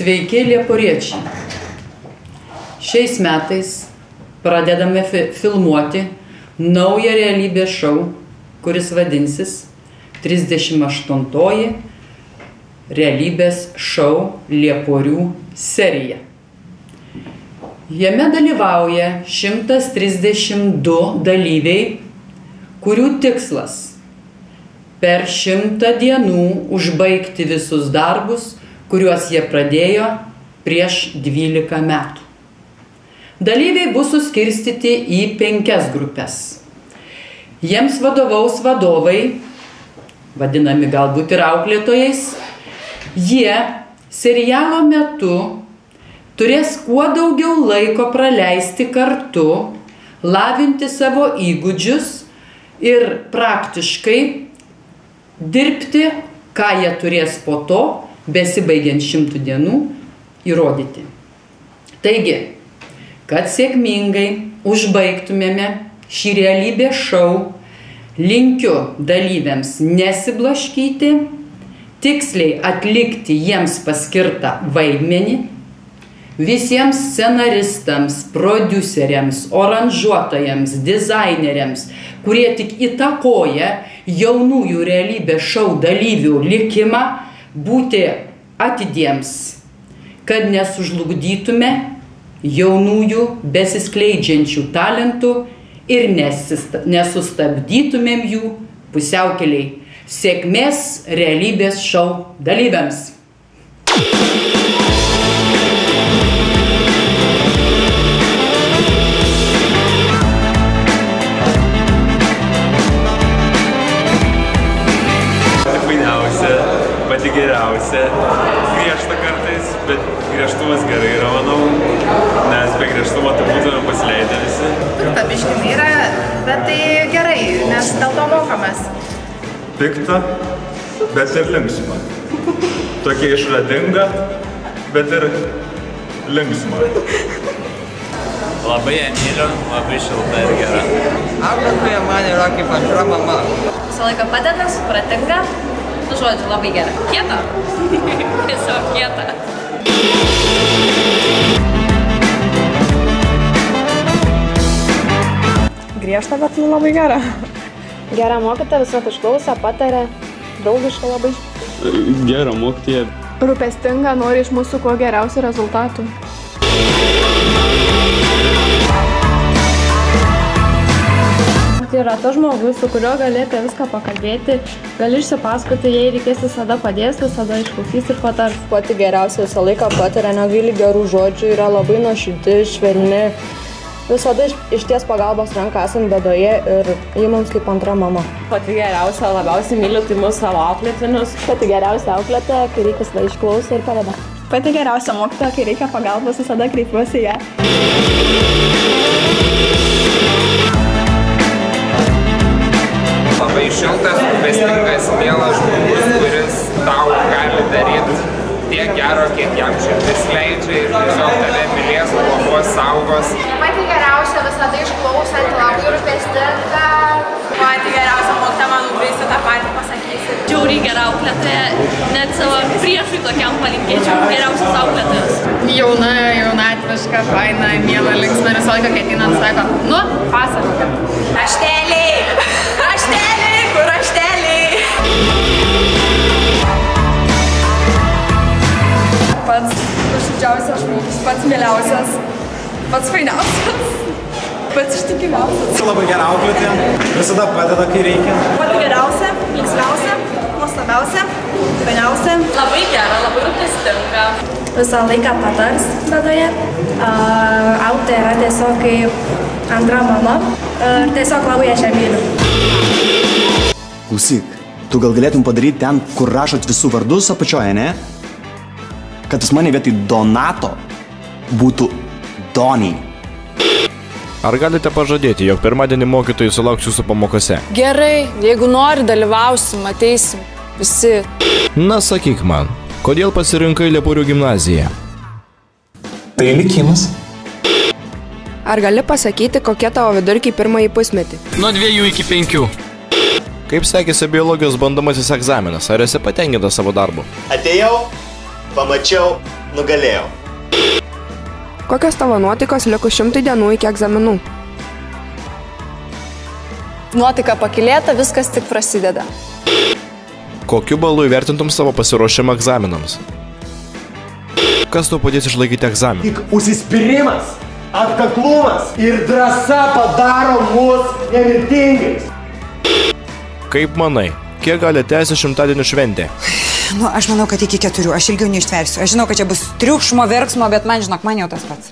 Sveiki, lieporiečiai. Šiais metais pradedame filmuoti naują realybės šou, kuris vadinsis 38-oji realybės šou Lieporių serija. Jame dalyvauja 132 dalyviai, kurių tikslas per 100 dienų užbaigti visus darbus, kuriuos jie pradėjo prieš 12 metų. Dalyviai bus suskirstyti į 5 grupės. Jiems vadovaus vadovai, vadinami galbūt ir auklėtojais. Jie serialo metu turės kuo daugiau laiko praleisti kartu, lavinti savo įgūdžius ir praktiškai dirbti, ką jie turės po to, besibaigiant 100 dienų, įrodyti. Taigi, kad sėkmingai užbaigtumėme šį realybės šou, linkiu dalyviams nesiblaškyti, tiksliai atlikti jiems paskirtą vaidmenį, visiems scenaristams, prodiuseriams, oranžuotojams, dizaineriams, kurie tik įtakoja jaunųjų realybės šou dalyvių likimą, būti atidiems, kad nesužlugdytume jaunųjų besiskleidžiančių talentų ir nesustabdytumėm jų pusiaukelėj. Sėkmės realybės šou dalyviams! Pati geriausia, griežta kartais, bet griežtumas gerai yra, manau, nes be griežtumo tai būtume pasileidę visi. Pikta biškinai yra, bet tai gerai, nes dėl to mokomės. Pikta, bet ir linksma. Tokia išradinga, bet ir linksma. Labai ją myliu, labai šilta ir gera. Auklėtoja man yra kaip antra mama. Visą laiką padeda, supratinga. Žodžiu, labai gera. Kieta. Tiesiog kieta. Griežta, bet labai gera. Gera mokytoja, visą išklauso, patarė, draugiška labai. Gera mokytoja. Rūpestinga, nori iš mūsų kuo geriausių rezultatų. Tai yra tas žmogus, su kuriuo gali apie viską pakalbėti, gali išsipasakoti, jei reikės visada padės, visada išklausys ir patars. Pati geriausia visą laiką pataria, negaili gerų žodžių, yra labai nuoširdi, švelni. Visada išties pagalbos ranką esant bėdoje ir ji mums kaip antra mama. Pati geriausia, labiausiai myliu tai mūsų savo auklėtinius. Pati geriausia auklėtoja, kai reikia visada išklauso ir padeda. Pati geriausia mokytoja, kai reikia pagalbos, visada kreipiuosi ją. Labai šiltas, rūpestingas, mielas žmogus, kuris tau gali daryti tiek gero, kiek jam širdis leidžia ir tiesiog tave mylės, globos, saugos. Pati geriausia, visada išklausanti, labai rūpestinga. Pati geriausia mokytoja, manau, visi tą patį pasakysi. Žiauriai gera auklėtoja, net savo priešui tokiam palinkėčiau geriausias auklėtojas. Jauna, jaunatviška, faina, miela, linksma, visą laiką ketinant sako, nu, pasakokit. Rašteliai! Rašteliai! Kur rašteliai? Pats nuoširdžiausias žmogus, pats mieliausias, pats fainiausias, pats ištikimiausias. Labai gera auklėtoja, visada padeda, kai reikia. Pati geriausia, linksmiausia, nuostabiausia, fainiausia. Labai gera, labai rūpestinga. Visą laiką patars bėdoje. Auklė yra tiesiog kaip antra mama. Tiesiog labai aš ją myliu. Klausyk, tu gal galėtum padaryti ten, kur rašot visų vardus apačioje, ne? Kad pas mane vietoj Donato būtų Doniai. Ar galite pažadėti, jog pirmadienį mokytojai sulauks jūsų pamokose? Gerai, jeigu nori, dalyvausim, ateisim visi. Na, sakyk man, kodėl pasirinkai Lieporių gimnaziją? Tai likimas. Ar gali pasakyti, kokie tavo vidurkiai pirmąjį pusmetį? Nuo 2 iki 5. Kaip sekėsi biologijos bandomasis egzaminas? Ar esi patenkintas savo darbu? Atėjau, pamačiau nugalėjau. Kokios tavo nuotaikos likus 100 dienų iki egzaminų? Nuotaika pakilėta, viskas tik prasideda. Kokiu balu įvertintum savo pasiruošimą egzaminams? Kas tau padės išlaikyti egzaminą? Tik užsispyrimas, atkaklumas ir drąsa padaro mus nemirtingais. Kaip manai, kiek gali tęsti 100-dienių šventė? Nu, aš manau, kad iki 4, aš ilgiau neištversiu. Aš žinau, kad čia bus triukšmo, verksmo, bet man, žinok, man jau tas pats.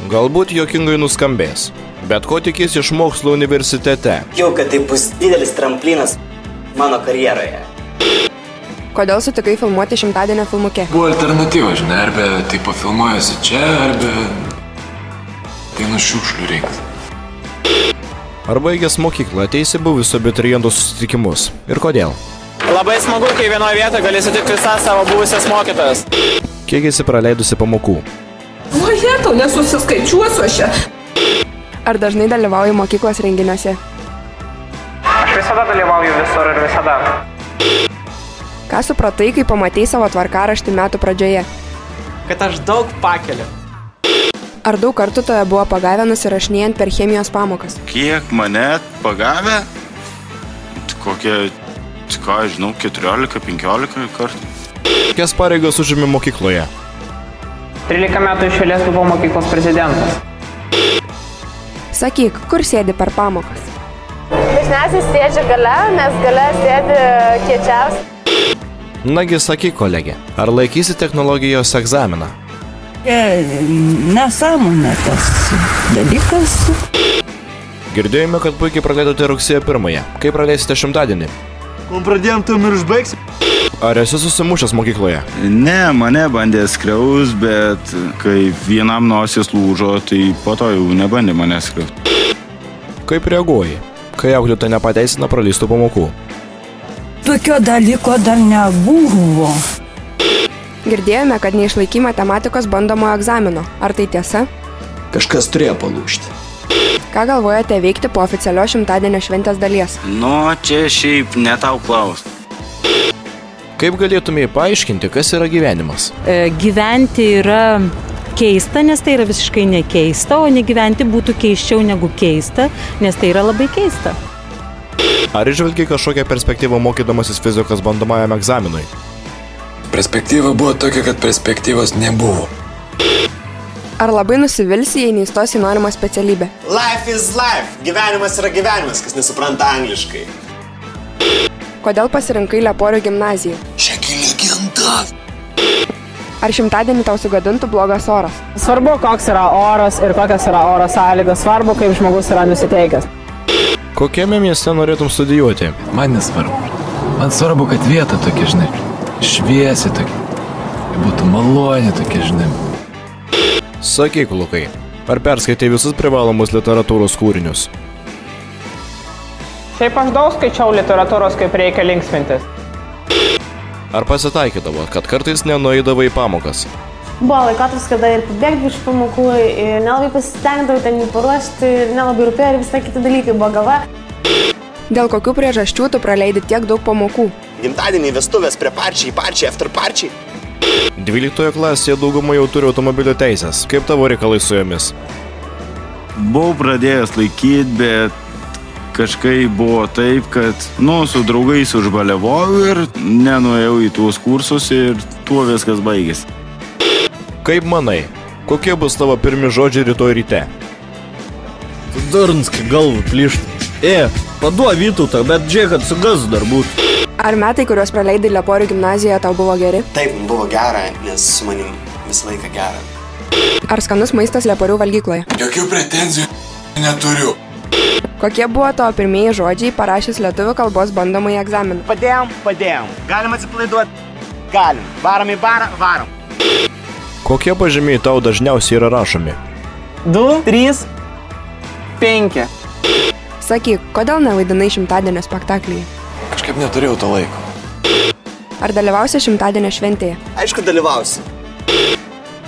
Galbūt juokingai nuskambės, bet ko tikėsi iš mokslo universitete? Jau, kad tai bus didelis tramplinas mano karjeroje. Kodėl sutikai filmuoti 100-dienio filmuke? Buvo alternatyva, žinai, arba tai pafilmuojasi čia, arba tai nuo šiukšlių reiks. Ar baigęs mokyklą ateisi buvusio abituriento susitikimus? Ir kodėl? Labai smagu, kai vienoje vietoje gali sutikti visas savo buvusias mokytojas. Kiek esi praleidusi pamokų? O jetau, nesusiskaičiuosiu aš čia. Ar dažnai dalyvauji mokyklos renginiuose? Aš visada dalyvauju visur ir visada. Ką supratai, kai pamatei savo tvarkaraštį metų pradžioje? Kad aš daug pakeliu. Ar daug kartų toje buvo pagavę nusirašinėjant per chemijos pamokas? Kiek mane pagavę? Kokie, ką žinau, 14-15 kartų. Kokias pareigas užimi mokykloje? 13 metų išėlės buvau mokyklos prezidentas. Sakyk, kur sėdi per pamokas? Dažniausiai sėdžiu gale, nes gale sėdi kiečiausiai. Nagi sakyk, kolegė, ar laikysi technologijos egzaminą? Nesąmonė tas dalykas. Girdėjome, kad puikiai praleidote rugsėjo 1-ąją. Kaip praleisite 100-dienį? Kol pradėjom, tam ir užbaigsim. Ar esi susimušęs mokykloje? Ne, mane bandė skriaus, bet kai vienam nosis lūžo, tai po to jau nebandė mane skriaus. Kaip reaguoji, kai auklėtoja nepateisina praleistų pamokų? Tokio dalyko dar nebuvo. Girdėjome, kad neišlaikai matematikos bandomojo egzamino. Ar tai tiesa? Kažkas turėjo palūžti. Ką galvojate veikti po oficialios 100-dienio šventės dalies? Nu, čia šiaip ne tau klaus. Kaip galėtumėjai paaiškinti, kas yra gyvenimas? Gyventi yra keista, nes tai yra visiškai nekeista, o negyventi būtų keisčiau negu keista, nes tai yra labai keista. Ar išvelgiai kažkokią perspektyvą mokydamasis fizikos bandomajam egzaminui? Perspektyva buvo tokia, kad perspektyvos nebuvo. Ar labai nusivilsi, jei neįstosi į norimą specialybę? Life is life. Gyvenimas yra gyvenimas, kas nesupranta angliškai. Kodėl pasirinkai Lieporių gimnaziją? Šiagi legenda. Ar 100-dienį tau sugadintų blogas oras? Svarbu, koks yra oras ir kokios yra oro sąlygos. Svarbu, kaip žmogus yra nusiteikęs. Kokiame mieste norėtum studijuoti? Man nesvarbu. Man svarbu, kad vieta tokia, žinai, šviesi tokia. Būtų malonė tokia, žinai. Sakyk, Lukai, ar perskaitai visus privalomus literatūros kūrinius? Šiaip aš daug skaičiau literatūros, kaip reikia linksmintis. Ar pasitaikydavo, kad kartais nenueidavai į pamokas? Buvo laikotarpis, kada ir pabėgdavau iš pamokų, ir nelabai pasistengdavau ten jų paruošti, ir nelabai rūpėjo, ir visai kiti dalykai buvo galva. Dėl kokių priežasčių tu praleidi tiek daug pamokų? Gimtadieniai, vestuvės, preparčiai, parčiai, afterparčiai. 12 klasėje dauguma jau turi automobilio teisės. Kaip tavo reikalai su jomis? Buvau pradėjęs laikyti, bet kažkai buvo taip, kad, su draugais užbaliavau ir nenuėjau į tuos kursus ir tuo viskas baigėsi. Kaip manai, kokie bus tavo pirmi žodžiai rytoj ryte? Tu durnskai galvų plyšt. Paduo Vytautą, bet žiūrėk, kad su gazu dar būtų. Ar metai, kuriuos praleidai Lieporių gimnazijoje, tau buvo geri? Taip, buvo gera, nes su manim visą laiką gera. Ar skanus maistas Lieporių valgykloje? Jokių pretenzijų neturiu. Kokie buvo tavo pirmieji žodžiai parašęs lietuvių kalbos bandomąjį egzaminą? Padėjom. Galim atsipalaiduoti? Galim. Varom į barą, varom. Kokie pažymiai tau dažniausiai yra rašomi? 2, 3, 5. Sakyk, kodėl nevaidinai 100-dienio spektaklyje? Kažkaip neturėjau to laiko. Ar dalyvausi 100-dienio šventėje? Aišku, dalyvausi.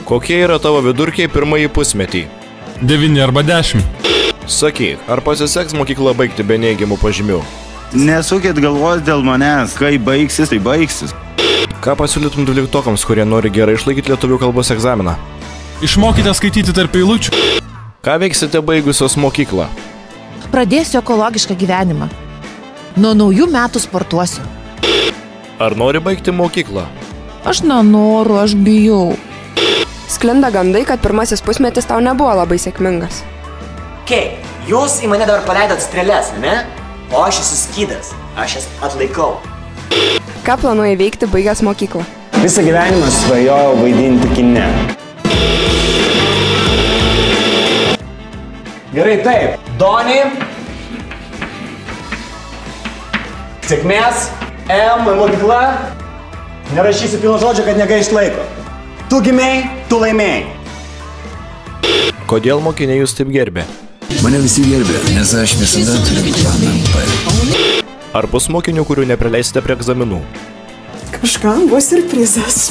Kokie yra tavo vidurkiai pirmąjį pusmetį? 9 arba 10. Sakyk, ar pasiseks mokyklą baigti be neigiamų pažymių? Nesukit galvos dėl manęs, kai baigsis, tai baigsis. Ką pasiūlytum 12-okams, kurie nori gerai išlaikyti lietuvių kalbos egzaminą? Išmokite skaityti tarp eilučių. Ką veiksite baigusios mokyklą? Pradėsiu ekologišką gyvenimą. Nuo naujų metų sportuosiu. Ar nori baigti mokyklą? Aš nenoriu, aš bijau. Sklinda gandai, kad pirmasis pusmetis tau nebuvo labai sėkmingas. Kei, jūs į mane dabar paleidot strėles, ne? O aš esu skydas. Aš jas atlaikau. Ką planuoji veikti baigęs mokyklą? Visą gyvenimą svajojau vaidinti kine. Gerai, taip. Doni. Sėkmės. Mokykla. Nerašysiu pilno žodžio, kad negaišt laiko. Tu gimei, tu laimėjai. Kodėl mokiniai jūs taip gerbė? Mane visi gerbė, nes aš visada turiu planą B. Ar bus mokinių, kurių neprileisite prie egzaminų? Kažkam bus siurprizas.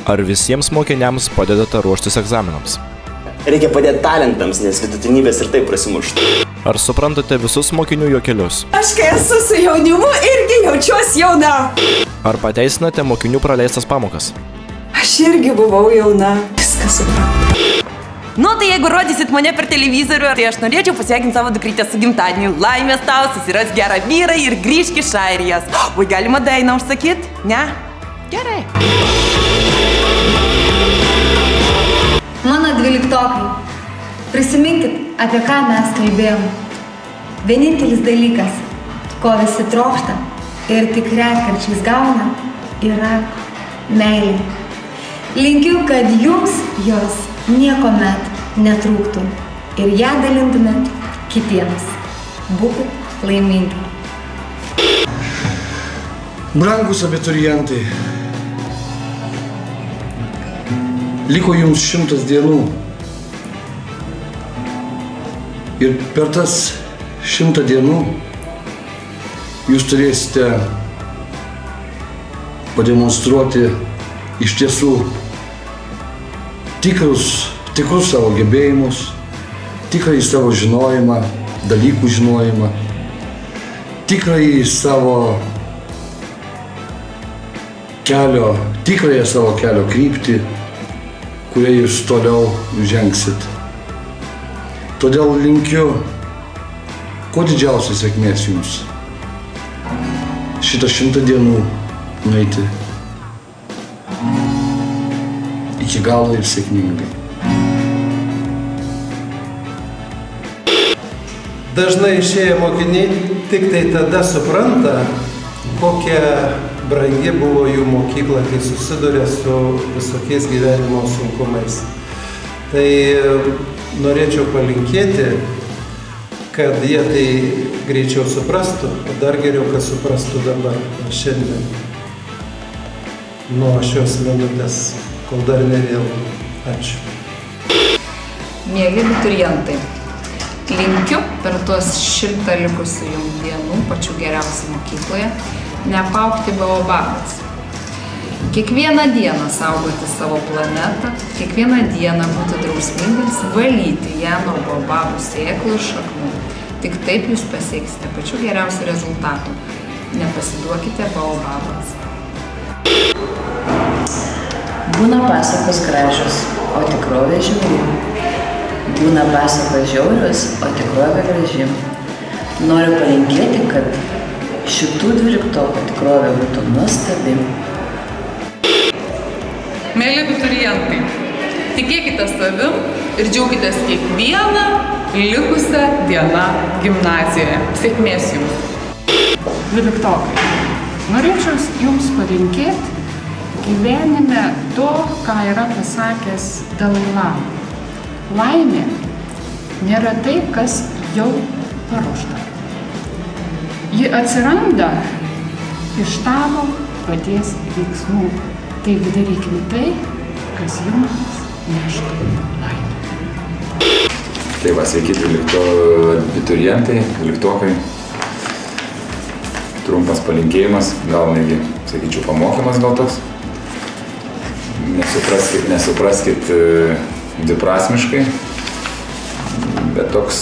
Ar visiems mokiniams padedate ruoštis egzaminams? Reikia padėti talentams, nes vidutinybės ir taip prasimušta. Ar suprantate visus mokinių juokelius? Aš kai esu su jaunimu irgi jaučiuosi jauna. Ar pateisinate mokinių praleistas pamokas? Aš irgi buvau jauna. Viskas suprantu. Nu, tai jeigu rodysit mane per televizorių, tai aš norėčiau pasveikinti savo dukrytę su gimtadieniu. Laimės tau, susiras gerą vyrą ir grįžk iš Airijos. Oi, galima dainą užsakyt? Ne? Gerai. Mano 12-okai, prisiminkit, apie ką mes kalbėjom. Vienintelis dalykas, ko visi trokšta ir tik retkarčiais gauna, yra meilė. Linkiu, kad jums jos niekuomet netrūktų ir ją dalintumėt kitiems. Būkit laimingi. Brangus abiturientai, liko jums 100 dienų. Ir per tas 100 dienų jūs turėsite pademonstruoti iš tiesų tikrus savo gebėjimus, tikrąjį savo žinojimą, dalykų žinojimą, tikrąją savo kelio kryptį, kurie jūs toliau žengsit. Todėl linkiu kuo didžiausios sėkmės jums šitą 100 dienų nueiti iki galo ir sėkmingai. Dažnai išėję mokiniai tik tai tada supranta, kokia brangi buvo jų mokykla, kai susiduria su visokiais gyvenimo sunkumais. Tai norėčiau palinkėti, kad jie tai greičiau suprastų, o dar geriau, kad suprastų dabar, šiandien, nuo šios minutės, kol dar ne vėlu. Ačiū. Mėly abiturientai, linkiu per tuos 100 likusių jums dienų, pačių geriausių mokykloje, neapaugti baobabais. Kiekvieną dieną saugoti savo planetą, kiekvieną dieną būti drausmingais, valyti ją nuo baobabų sėklų ir šaknų. Tik taip jūs pasieksite pačių geriausių rezultatų. Nepasiduokite baobabams. Būna pasakos gražios, o tikrovė žiauri. Būna pasakos žiaurios, o tikrovė graži. Noriu palinkėti, kad šitų 12-okų tikrovė būtų nuostabi. Mėly abiturientai, tikėkite savim ir džiaukitės kiekvieną likusią dieną gimnazijoje. Sėkmės jums. 12-okai, norėčiau jums palinkėti gyvenime to, ką yra pasakęs Dalai Lama. Laimė nėra tai, kas jau paruošta. Ji atsiranda iš tavo paties veiksmų. Taigi darykime tai, kas jums neštų laimę. Tai va, sveiki, 12 abiturientai, 12-okai. Trumpas palinkėjimas, gal negi, sakyčiau, pamokymas gal toks. Nesupraskit dviprasmiškai, bet toks,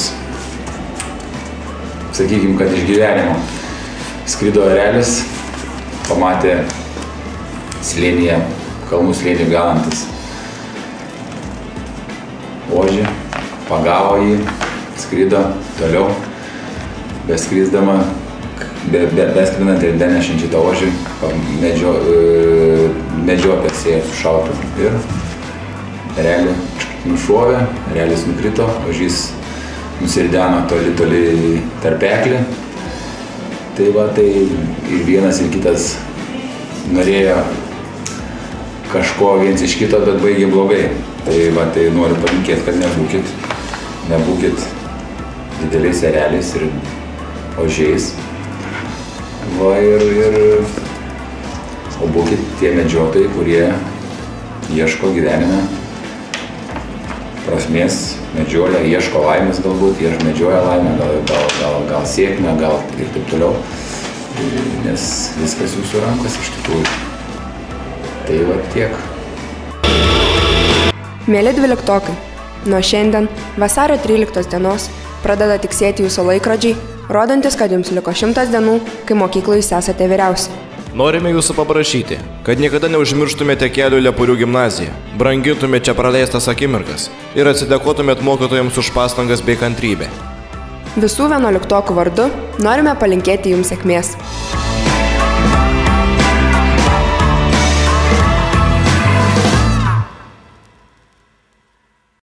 sakykim, kad iš gyvenimo skrido erelis, pamatė slėnyje, kalnų slėnyje galantis ožį, pagavo jį, skrido toliau, beskridant ir denešint šitą ožį, medžiotojas ėjo su šautu ir erelį nušovė, erelis nukrito, ožys nusirideno toli tarpeklį. Tai va, tai ir vienas ir kitas norėjo kažko viens iš kito, bet baigė blogai. Tai va, tai noriu palinkėti, kad nebūkit dideliais ereliais ir ožiais. Va, o būkit tie medžiotojai, kurie ieško gyvenime prasmės, medžioja, ieško laimės galbūt, medžioja laimę, gal sėkmę, gal ir taip toliau. Nes viskas jūsų rankos iš tikrųjų. Tai va tiek. Mėly dvyliktokai, nuo šiandien, vasario 13 dienos, pradeda tiksėti jūsų laikrodžiai, rodantis, kad jums liko 100 dienų, kai mokykloje jūs esate vyriausi. Norime jūsų paprašyti, kad niekada neužmirštumėte kelio į Lepurių gimnaziją, brangintumėte čia praleistas akimirkas ir atsidėkotumėt mokytojams už pastangas bei kantrybę. Visų 11 vardu norime palinkėti jums sėkmės.